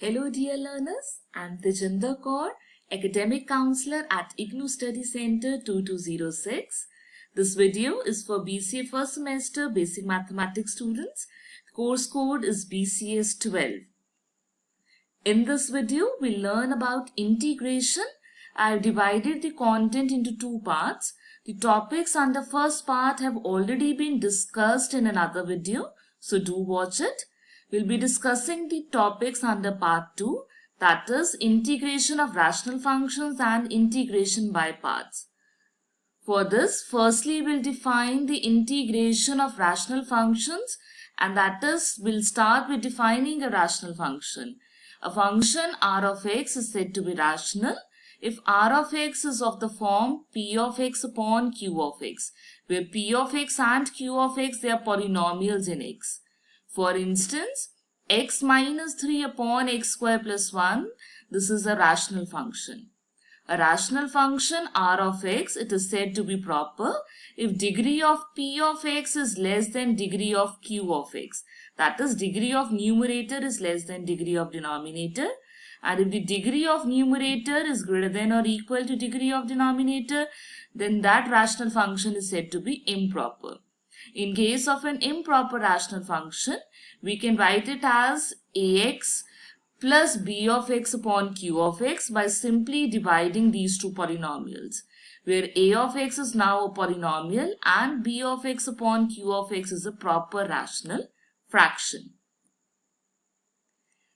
Hello dear learners, I am Tejinder Kaur, Academic Counselor at IGNOU Study Center 2206. This video is for BCA first semester Basic Mathematics students. The course code is BCS 12. In this video, we'll learn about integration. I have divided the content into two parts. The topics under first part have already been discussed in another video, so do watch it. We'll be discussing the topics under part 2, that is integration of rational functions and integration by parts. For this, firstly we'll define the integration of rational functions, and that is, we'll start with defining a rational function. A function r of x is said to be rational if r of x is of the form p of x upon q of x, where p of x and q of x, they are polynomials in x. For instance, x minus 3 upon x square plus 1, this is a rational function. A rational function r of x, it is said to be proper if degree of p of x is less than degree of q of x. That is, degree of numerator is less than degree of denominator. And if the degree of numerator is greater than or equal to degree of denominator, then that rational function is said to be improper. In case of an improper rational function, we can write it as ax plus b of x upon q of x by simply dividing these two polynomials, where a of x is now a polynomial and b of x upon q of x is a proper rational fraction.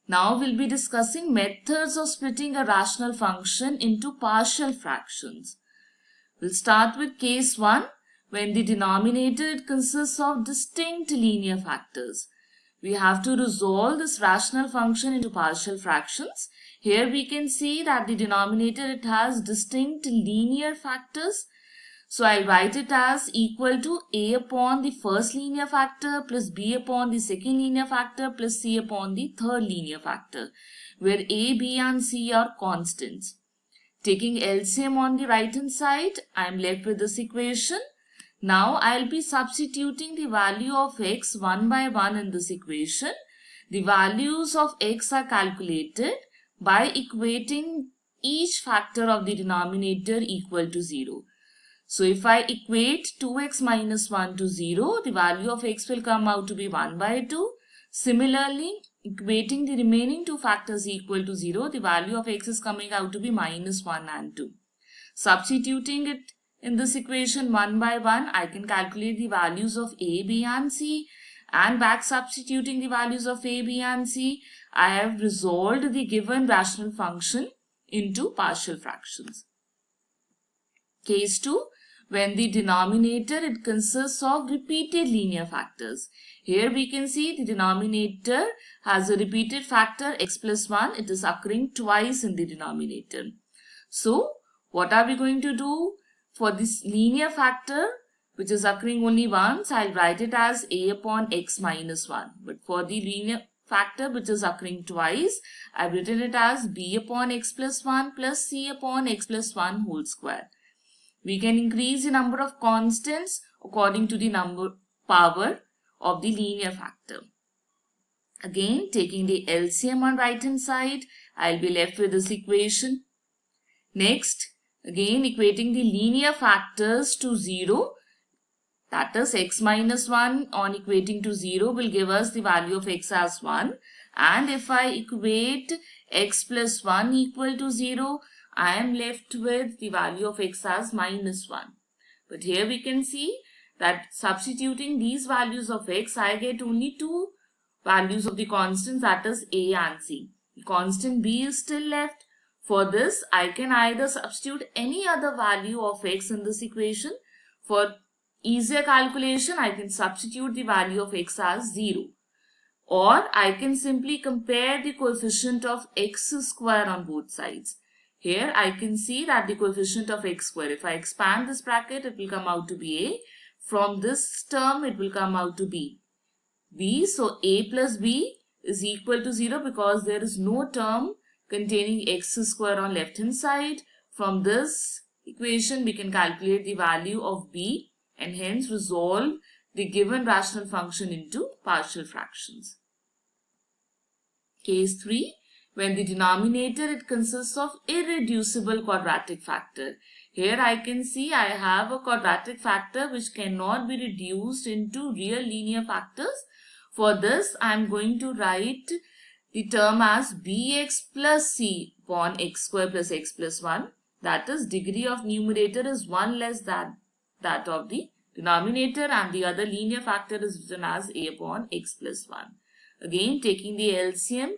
Now we'll be discussing methods of splitting a rational function into partial fractions. We'll start with case 1. When the denominator consists of distinct linear factors. We have to resolve this rational function into partial fractions. Here we can see that the denominator, it has distinct linear factors. So I'll write it as equal to a upon the first linear factor plus b upon the second linear factor plus c upon the third linear factor, where a, b and c are constants. Taking LCM on the right hand side, I am left with this equation. Now I'll be substituting the value of x one by one in this equation. The values of x are calculated by equating each factor of the denominator equal to 0. So if I equate 2x minus 1 to 0, the value of x will come out to be 1 by 2. Similarly, equating the remaining two factors equal to 0, the value of x is coming out to be minus 1 and 2. Substituting it in this equation one by one, I can calculate the values of a, b and c, and back substituting the values of a, b and c, I have resolved the given rational function into partial fractions. Case 2. When the denominator, it consists of repeated linear factors. Here we can see the denominator has a repeated factor x plus 1. It is occurring twice in the denominator. So what are we going to do? For this linear factor, which is occurring only once, I'll write it as a upon x minus 1. But for the linear factor which is occurring twice, I've written it as b upon x plus 1 plus c upon x plus 1 whole square. We can increase the number of constants according to the power of the linear factor. Again, taking the LCM on right hand side, I'll be left with this equation. Next, again equating the linear factors to 0, that is x minus 1 on equating to 0 will give us the value of x as 1. And if I equate x plus 1 equal to 0, I am left with the value of x as minus 1. But here we can see that substituting these values of x, I get only two values of the constants, that is a and c. The constant b is still left. For this, I can either substitute any other value of x in this equation. For easier calculation, I can substitute the value of x as 0. Or I can simply compare the coefficient of x square on both sides. Here I can see that the coefficient of x square, if I expand this bracket, it will come out to be a. From this term, it will come out to be b. So a plus b is equal to 0 because there is no term containing x square on left hand side. From this equation, we can calculate the value of b and hence resolve the given rational function into partial fractions. Case 3. when the denominator it consists of irreducible quadratic factor. Here I can see I have a quadratic factor which cannot be reduced into real linear factors. For this I am going to write the term as bx plus c upon x square plus x plus 1. That is, degree of numerator is 1 less than that of the denominator, and the other linear factor is written as a upon x plus 1. Again, taking the LCM,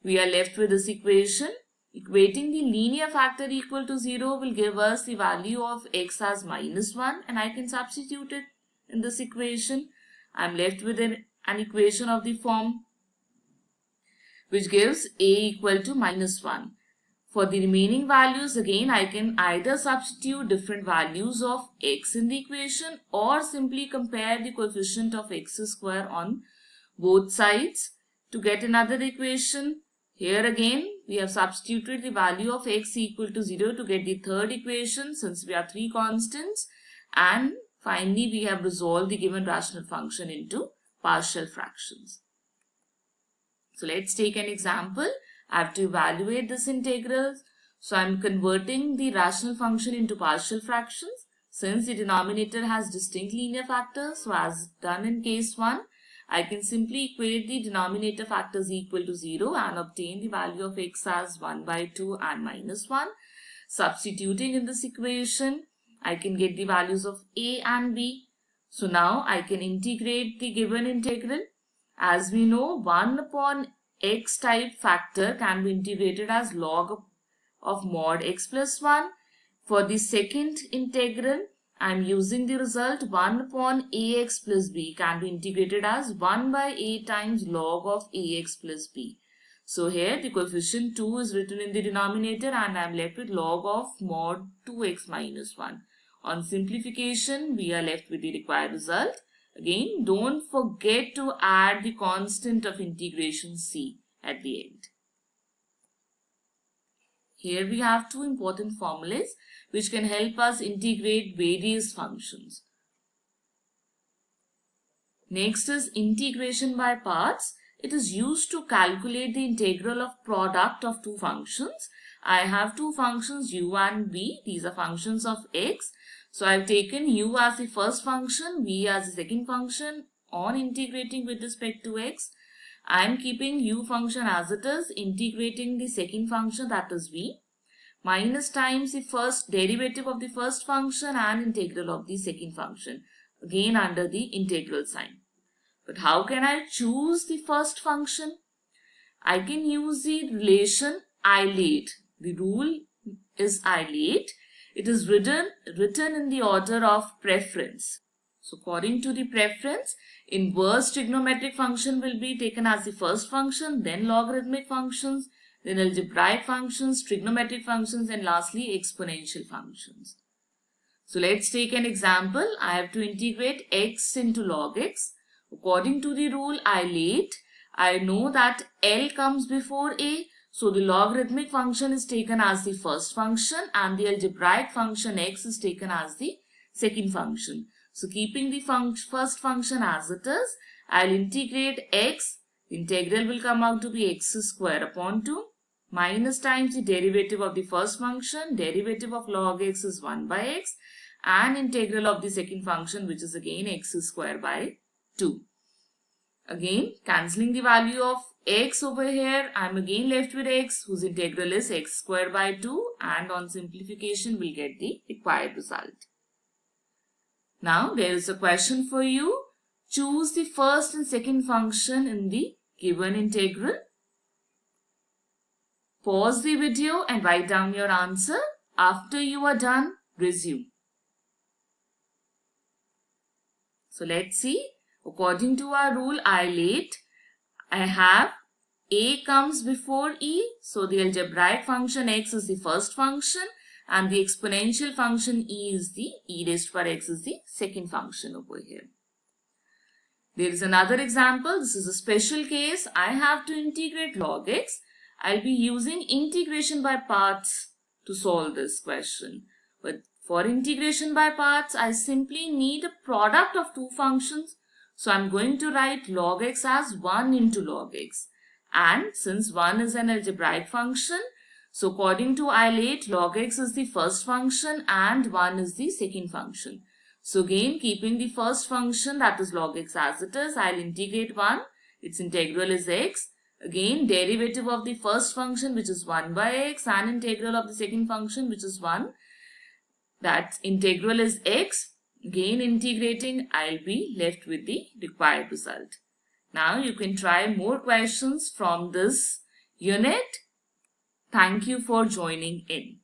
we are left with this equation. Equating the linear factor equal to 0 will give us the value of x as minus 1, and I can substitute it in this equation. I am left with an equation of the form which gives a equal to minus 1. For the remaining values, again I can either substitute different values of x in the equation or simply compare the coefficient of x square on both sides to get another equation. Here again we have substituted the value of x equal to 0 to get the third equation since we have three constants, and finally we have resolved the given rational function into partial fractions. So let's take an example. I have to evaluate this integral. So I am converting the rational function into partial fractions. Since the denominator has distinct linear factors, so as done in case 1, I can simply equate the denominator factors equal to 0 and obtain the value of x as 1 by 2 and minus 1. Substituting in this equation, I can get the values of a and b. So now I can integrate the given integral. As we know, 1 upon x type factor can be integrated as log of mod x plus 1. For the second integral, I am using the result 1 upon ax plus b can be integrated as 1 by a times log of ax plus b. So here the coefficient 2 is written in the denominator and I am left with log of mod 2x minus 1. On simplification, we are left with the required result. Again, don't forget to add the constant of integration c at the end. Here we have two important formulas which can help us integrate various functions. Next is integration by parts. It is used to calculate the integral of product of two functions. I have two functions u and v. These are functions of x. So I have taken u as the first function, v as the second function. On integrating with respect to x, I am keeping u function as it is, integrating the second function, that is v, minus times the first derivative of the first function and integral of the second function, again under the integral sign. But how can I choose the first function? I can use the relation ILATE. The rule is ILATE. It is written in the order of preference. So according to the preference, inverse trigonometric function will be taken as the first function, then logarithmic functions, then algebraic functions, trigonometric functions, and lastly exponential functions. So let's take an example. I have to integrate x into log x. According to the rule ILATE, I know that L comes before A. So the logarithmic function is taken as the first function and the algebraic function x is taken as the second function. So keeping the first function as it is, I'll integrate x. The integral will come out to be x square upon 2 minus times the derivative of the first function. Derivative of log x is 1 by x and integral of the second function, which is again x square by 2. Again, cancelling the value of x over here, I am again left with x, whose integral is x square by 2, and on simplification we'll get the required result. Now there is a question for you. Choose the first and second function in the given integral. Pause the video and write down your answer. After you are done, resume. So let's see. According to our rule ILATE, I have a comes before e. So the algebraic function x is the first function and the exponential function e raised to power x is the second function over here. There is another example. This is a special case. I have to integrate log x. I'll be using integration by parts to solve this question. But for integration by parts, I simply need a product of two functions. So I'm going to write log x as 1 into log x. And since 1 is an algebraic function, so according to ILATE, log x is the first function and 1 is the second function. So again, keeping the first function, that is log x as it is, I'll integrate 1. Its integral is x. Again, derivative of the first function, which is 1 by x, and integral of the second function, which is 1. That integral is x. Again, integrating, I'll be left with the required result. Now you can try more questions from this unit. Thank you for joining in.